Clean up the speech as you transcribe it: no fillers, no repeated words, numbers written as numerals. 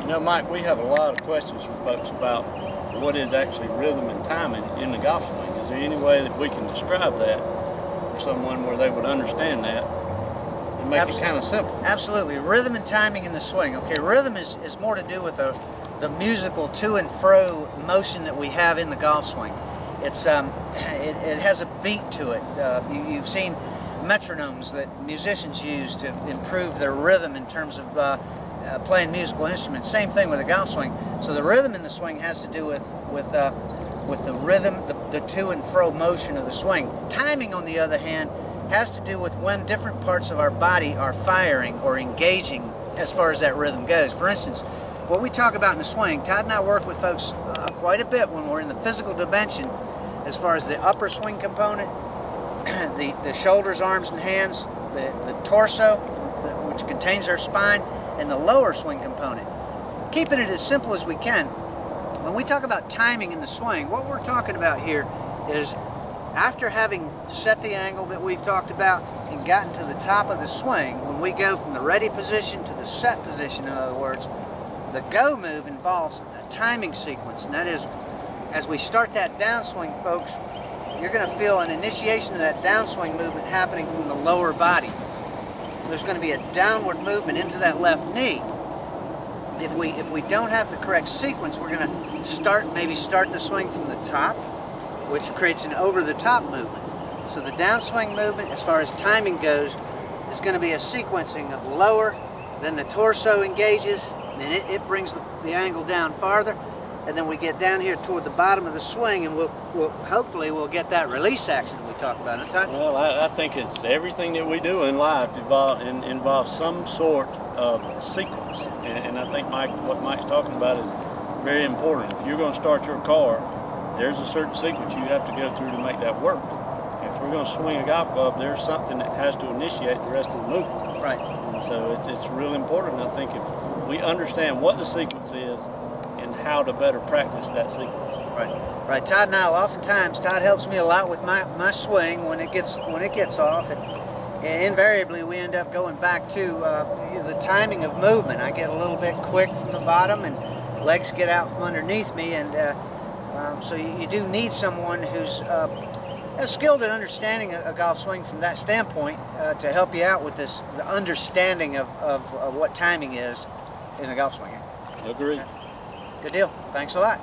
You know, Mike, we have a lot of questions from folks about what is actually rhythm and timing in the golf swing. Is there any way that we can describe that for someone where they would understand that and make it kind of simple? Absolutely. Rhythm and timing in the swing. Okay, rhythm is more to do with the musical to and fro motion that we have in the golf swing. It's it has a beat to it. You've seen metronomes that musicians use to improve their rhythm in terms of playing musical instruments. Same thing with a golf swing. So the rhythm in the swing has to do with the rhythm, the to and fro motion of the swing. Timing, on the other hand, has to do with when different parts of our body are firing or engaging as far as that rhythm goes. For instance, what we talk about in the swing, Todd and I work with folks quite a bit when we're in the physical dimension as far as the upper swing component, the shoulders, arms, and hands, the torso, which contains our spine, and the lower swing component. Keeping it as simple as we can. When we talk about timing in the swing, what we're talking about here is after having set the angle that we've talked about and gotten to the top of the swing, when we go from the ready position to the set position, in other words, the go move involves a timing sequence, and that is, as we start that downswing, folks, you're going to feel an initiation of that downswing movement happening from the lower body. There's going to be a downward movement into that left knee. If we don't have the correct sequence, we're going to maybe start the swing from the top, which creates an over-the-top movement. So the downswing movement, as far as timing goes, is going to be a sequencing of lower, then the torso engages, then it brings the angle down farther, and then we get down here toward the bottom of the swing, and hopefully we'll get that release action we talked about. Well, I think it's everything that we do in life involves some sort of sequence, and I think what Mike's talking about is very important. If you're going to start your car, there's a certain sequence you have to go through to make that work. If we're going to swing a golf club, there's something that has to initiate the rest of the movement. Right. And so it's really important. I think if we understand what the sequence is and how to better practice that sequence. Right. Todd and I, oftentimes, Todd helps me a lot with my swing when it gets off, and invariably we end up going back to the timing of movement. I get a little bit quick from the bottom, and legs get out from underneath me, and so you do need someone who's skilled at understanding a golf swing from that standpoint to help you out with the understanding of what timing is in a golf swing. Agreed. Good deal. Thanks a lot.